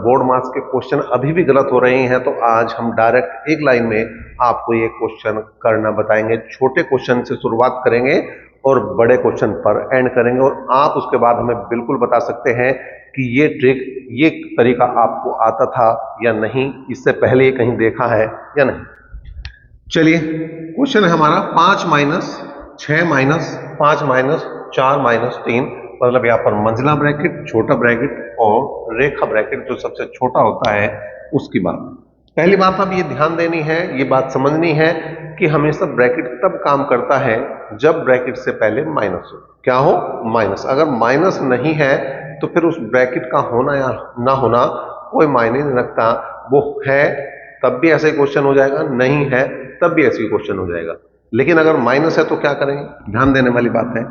Board marks के question अभी भी गलत हो रहे हैं, तो आज हम डायरेक्ट एक लाइन में आपको ये क्वेश्चन करना बताएंगे। छोटे क्वेश्चन से शुरुआत करेंगे और बड़े क्वेश्चन पर एंड करेंगे, और आप उसके बाद हमें बिल्कुल बता सकते हैं कि ये ट्रिक, ये तरीका आपको आता था या नहीं, इससे पहले ये कहीं देखा है या नहीं। चलिए, क्वेश्चन है हमारा 5 माइनस 6 माइनस 5 माइनस 4 माइनस 3, मतलब यहाँ पर मंझला ब्रैकेट, छोटा ब्रैकेट और रेखा ब्रैकेट जो सबसे छोटा होता है उसकी बात। पहली बात अब ये ध्यान देनी है, ये बात समझनी है कि हमेशा ब्रैकेट तब काम करता है जब ब्रैकेट से पहले माइनस हो। क्या हो? माइनस। अगर माइनस नहीं है तो फिर उस ब्रैकेट का होना या ना होना कोई मायने नहीं रखता। वो है तब भी ऐसे क्वेश्चन हो जाएगा, नहीं है तब भी ऐसे क्वेश्चन हो जाएगा। लेकिन अगर माइनस है तो क्या करेंगे, ध्यान देने वाली बात है।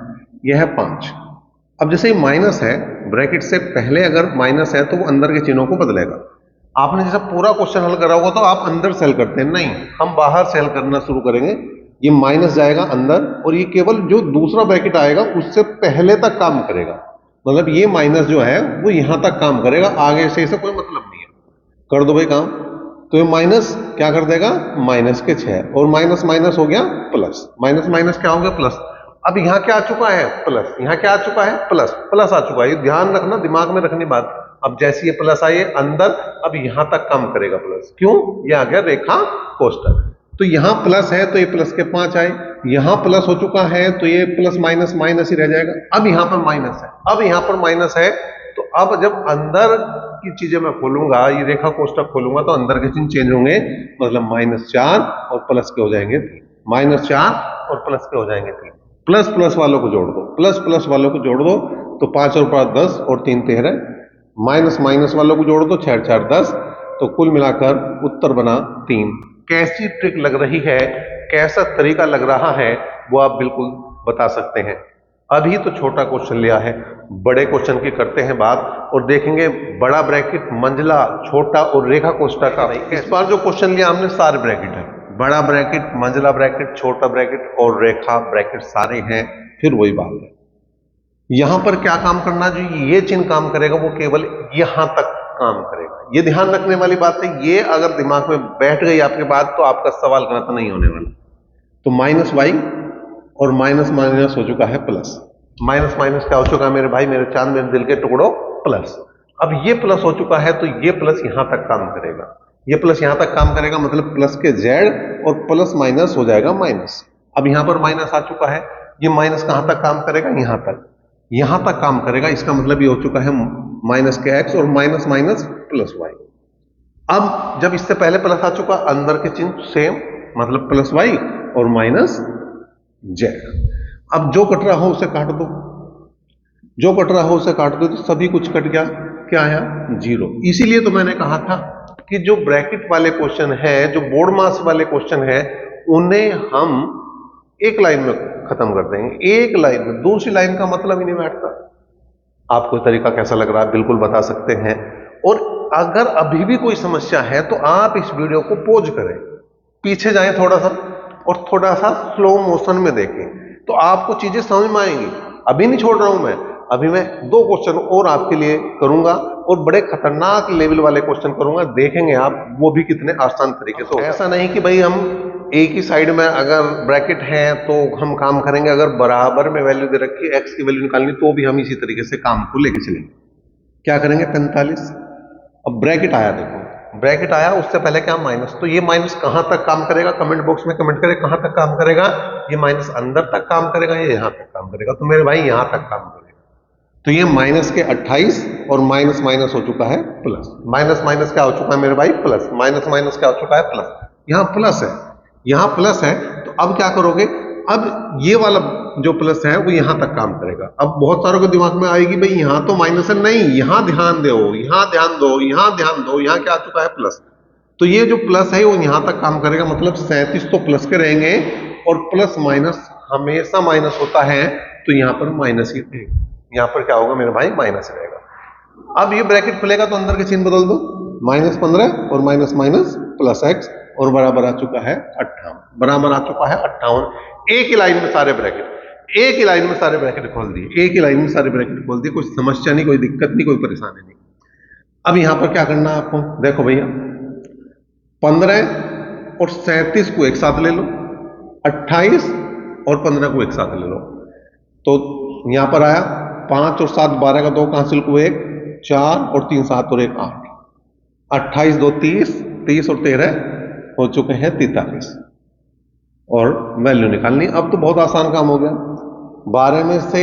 यह है 5। अब जैसे ही माइनस है, ब्रैकेट से पहले अगर माइनस है तो वो अंदर के चिन्हों को बदलेगा। आपने जैसे पूरा क्वेश्चन हल करा होगा तो आप अंदर से हल करते हैं, नहीं, हम बाहर से हल करना शुरू करेंगे। ये माइनस जाएगा अंदर और ये केवल जो दूसरा ब्रैकेट आएगा उससे पहले तक काम करेगा। मतलब ये माइनस जो है वो यहां तक काम करेगा, आगे से इसे कोई मतलब नहीं है। कर दो भाई काम। तो ये माइनस क्या कर देगा, माइनस के 6, और माइनस माइनस हो गया प्लस, माइनस माइनस क्या हो गया, प्लस। अब यहां क्या आ चुका है, प्लस। यहां क्या आ चुका है, प्लस, प्लस आ चुका है। ये ध्यान रखना, दिमाग में रखनी बात। अब जैसे ये प्लस आए अंदर, अब यहां तक काम करेगा प्लस। क्यों? ये आ गया रेखा कोष्टक। तो यहां प्लस है तो ये प्लस के 5 आए, यहां प्लस हो चुका है तो ये प्लस माइनस माइनस ही रह जाएगा। अब यहां पर माइनस है, अब यहां पर माइनस है, तो अब जब अंदर की चीजें मैं खोलूंगा, ये रेखा कोष्टक खोलूंगा, तो अंदर के चिन्ह चेंज होंगे। मतलब -4 और प्लस के हो जाएंगे 3, -4 और प्लस के हो जाएंगे 3। प्लस प्लस वालों को जोड़ दो, प्लस प्लस वालों को जोड़ दो, तो 5 और 5 10 और 3 13। माइनस माइनस वालों को जोड़ दो, 6 4 10, तो कुल मिलाकर उत्तर बना 3। कैसी ट्रिक लग रही है, कैसा तरीका लग रहा है, वो आप बिल्कुल बता सकते हैं। अभी तो छोटा क्वेश्चन लिया है, बड़े क्वेश्चन की करते हैं बात और देखेंगे बड़ा ब्रैकेट, मंझला, छोटा और रेखा कोष्टक का। इस बार जो क्वेश्चन लिया हमने सारे ब्रैकेट है, बड़ा ब्रैकेट, मंझला ब्रैकेट, छोटा ब्रैकेट और रेखा ब्रैकेट सारे हैं। फिर वही बात है, यहां पर क्या काम करना, जो ये चिन्ह काम करेगा वो केवल यहां तक काम करेगा। ये ध्यान रखने वाली बात है। ये अगर दिमाग में बैठ गई आपके बात, तो आपका सवाल गलत नहीं होने वाला। तो माइनस वाई और माइनस माइनस हो चुका है प्लस, माइनस माइनस क्या हो चुका है मेरे भाई, मेरे चांद, मेरे दिल के टुकड़ों, प्लस। अब ये प्लस हो चुका है तो ये प्लस यहां तक काम करेगा, ये प्लस यहां तक काम करेगा, मतलब प्लस के जेड और प्लस माइनस हो जाएगा माइनस। अब यहां पर माइनस आ चुका है, ये माइनस कहां तक काम करेगा, यहां तक काम करेगा। इसका मतलब ये हो चुका है माइनस के एक्स और माइनस माइनस प्लस वाई। अब जब इससे पहले प्लस आ चुका, अंदर के चिन्ह सेम, मतलब प्लस वाई और माइनस जेड। अब जो कट रहा हो उसे काट दो, जो कट रहा हो उसे काट दो, तो सभी कुछ कट गया, क्या आया, 0। इसीलिए तो मैंने कहा था कि जो ब्रैकेट वाले क्वेश्चन है, जो बोर्ड मास वाले क्वेश्चन है, उन्हें हम एक लाइन में खत्म कर देंगे, एक लाइन में। दूसरी लाइन का मतलब ही नहीं बैठता। आपको तरीका कैसा लग रहा है बिल्कुल बता सकते हैं। और अगर अभी भी कोई समस्या है तो आप इस वीडियो को पॉज करें, पीछे जाएं थोड़ा सा और थोड़ा सा स्लो मोशन में देखें, तो आपको चीजें समझ में आएंगी। अभी नहीं छोड़ रहा हूं मैं, अभी मैं 2 क्वेश्चन और आपके लिए करूंगा और बड़े खतरनाक लेवल वाले क्वेश्चन करूंगा, देखेंगे आप वो भी कितने आसान तरीके से। ऐसा नहीं कि भाई हम एक ही साइड में अगर ब्रैकेट है तो हम काम करेंगे, अगर बराबर में वैल्यू दे रखी है, एक्स की वैल्यू निकालनी, तो भी हम इसी तरीके से काम को लेके चलेंगे। क्या करेंगे, 45। अब ब्रैकेट आया, देखो ब्रैकेट आया, उससे पहले क्या, माइनस। तो ये माइनस कहां तक काम करेगा, कमेंट बॉक्स में कमेंट करें कहां तक काम करेगा। ये माइनस अंदर तक काम करेगा या यहां तक काम करेगा, तो मेरे भाई यहां तक काम करेगा। तो ये माइनस के 28 और माइनस माइनस हो चुका है प्लस, माइनस माइनस क्या हो चुका है मेरे भाई, प्लस, माइनस माइनस क्या हो चुका है, प्लस। यहां प्लस है, यहां प्लस है, तो अब क्या करोगे, अब ये वाला जो प्लस है वो यहां तक काम करेगा। अब बहुत सारों के दिमाग में आएगी भाई यहां तो माइनस है, नहीं, यहां ध्यान दो, यहां ध्यान दो, यहां ध्यान दो, यहां क्या आ चुका है, प्लस। तो ये जो प्लस है वो यहां तक काम करेगा, मतलब 37 तो प्लस के रहेंगे, और प्लस माइनस हमेशा माइनस होता है, तो यहां पर माइनस ही रहेगा, यहां पर क्या होगा मेरे भाई, माइनस रहेगा। अब ये ब्रैकेट खुलेगा तो अंदर के चिन्ह बदल दो, -15 और माइनस माइनस प्लस एक्स, और बराबर आ चुका है 58, बराबर आ चुका है 58। एक ही लाइन में सारे ब्रैकेट, एक ही लाइन में सारे ब्रैकेट खोल दिए, एक ही लाइन में सारे ब्रैकेट खोल दिए, कोई समस्या नहीं, कोई दिक्कत नहीं, कोई परेशानी नहीं। अब यहां पर क्या करना है आपको, देखो भैया 15 और 37 को एक साथ ले लो, 28 और 15 को एक साथ ले लो, तो यहां पर आया 5 और 7 12 का 2 कहां से को 1, 4 और 3 7 और 1 8, 28 2 30, 30 और 13 हो चुके हैं 43 और वैल्यू निकालनी। अब तो बहुत आसान काम हो गया, 12 में से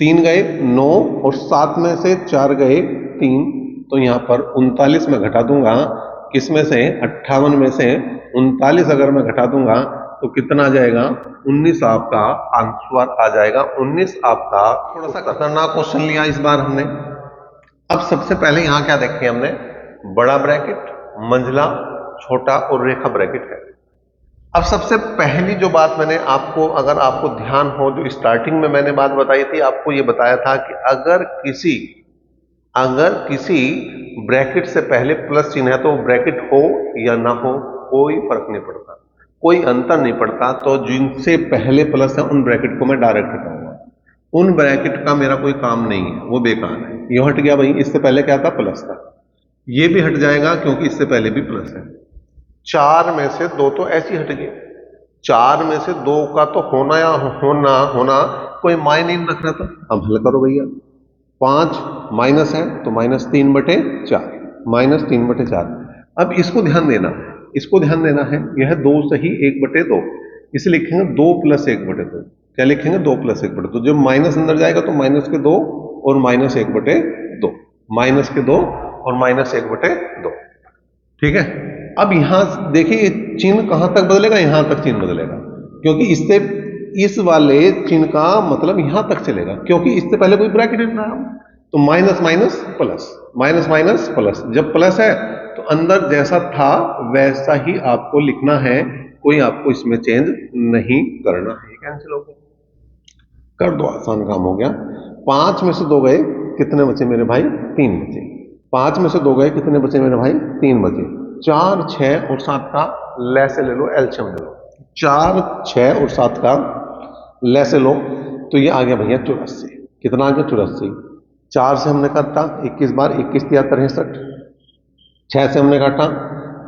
3 गए 9 और 7 में से 4 गए 3, तो यहां पर 39 में घटा दूंगा, किसमें से 58 में से 39 अगर मैं घटा दूंगा तो कितना आ जाएगा 19 आपका आंसर आ जाएगा। 19 आपका थोड़ा सा खतरनाक क्वेश्चन लिया इस बार हमने। अब सबसे पहले यहां क्या देखे हमने, बड़ा ब्रैकेट, मंझला, छोटा और रेखा ब्रैकेट है। अब सबसे पहली जो बात मैंने आपको, अगर आपको ध्यान हो, जो स्टार्टिंग में मैंने बात बताई थी, आपको ये बताया था कि अगर किसी ब्रैकेट से पहले प्लस चिन्ह है तो ब्रैकेट हो या ना हो कोई फर्क नहीं पड़ता, कोई अंतर नहीं पड़ता, तो जिनसे पहले प्लस है उन ब्रैकेट को मैं डायरेक्ट हटाऊंगा, उन ब्रैकेट का मेरा कोई काम नहीं है, वो बेकार है। ये हट गया भाई, इससे पहले क्या था प्लस था, ये भी हट जाएगा क्योंकि इससे पहले भी प्लस है। 4 में से 2 तो ऐसे ही हट गए, 4 में से 2 का तो होना या होना कोई मायने नहीं रख रहा था। अब हल करो भैया, 5 माइनस है तो -3/4, -3/4। अब इसको ध्यान देना, है, यह 2 सही 1/2, इसे लिखेंगे 2 + 1/2। क्या लिखेंगे 2 + 1/2, जब माइनस अंदर जाएगा तो माइनस के 2 और -1/2, माइनस के 2 और -1/2, ठीक है। अब यहां देखिए चिन्ह कहां तक बदलेगा, यहां तक चिन्ह बदलेगा, क्योंकि इससे इस वाले चिन्ह का मतलब यहां तक चलेगा, क्योंकि इससे पहले कोई ब्रैकेट नहीं था। तो minus minus plus, minus minus plus, जब प्लस है तो अंदर जैसा था वैसा ही आपको लिखना है, कोई आपको इसमें चेंज नहीं करना है। कैंसिल हो गया, कर दो, आसान काम हो गया। 5 में से 2 गए, कितने बचे मेरे भाई 3 बचे। 5 में से 2 गए, कितने बचे मेरे भाई 3 बचे। 4 6 और 7 का लैसे ले लो, एलसीएम ले लो, 4 6 और 7 का लैसे लो, तो ये आ गया भैया 84। कितना आ गया 84। 4 से हमने काटा 21 बार, 21 × 63, 6 से हमने काटा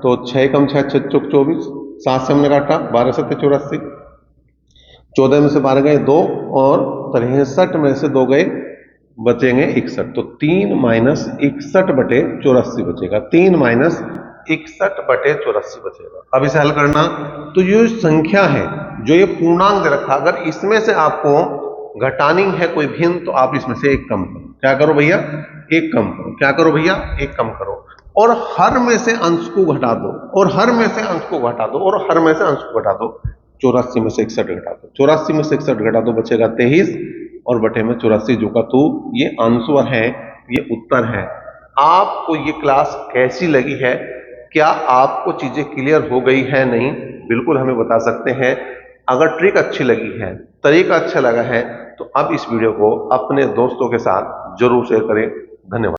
तो 6 कम 6 6 चौक 24, 7 से हमने काटा 12 7 84, 14 में से 12 गए 2 और 63 में से 2 गए, बचेंगे 61, तो 3 - 61/84 बचेगा, 3 - 61/84 बचेगा। अब इसे हल करना, तो ये संख्या है जो ये पूर्णांक दे रखा, अगर इसमें से आपको घटानी है कोई भिन्न तो आप इसमें से एक कम करो। क्या करो भैया, एक कम करो। क्या करो भैया, एक कम करो, और हर में से अंश को घटा दो, और हर में से अंश को घटा दो, और हर में से अंश को घटा दो। 84 में से 61 घटा दो, 84 में से 61 घटा दो, बचेगा 23 और बटे में 84 जो का तू। ये आंसर है, ये उत्तर है। आपको ये क्लास कैसी लगी है, क्या आपको चीजें क्लियर हो गई है नहीं, बिल्कुल हमें बता सकते हैं। अगर ट्रिक अच्छी लगी है, तरीका अच्छा लगा है, तो आप इस वीडियो को अपने दोस्तों के साथ जरूर शेयर करें। धन्यवाद।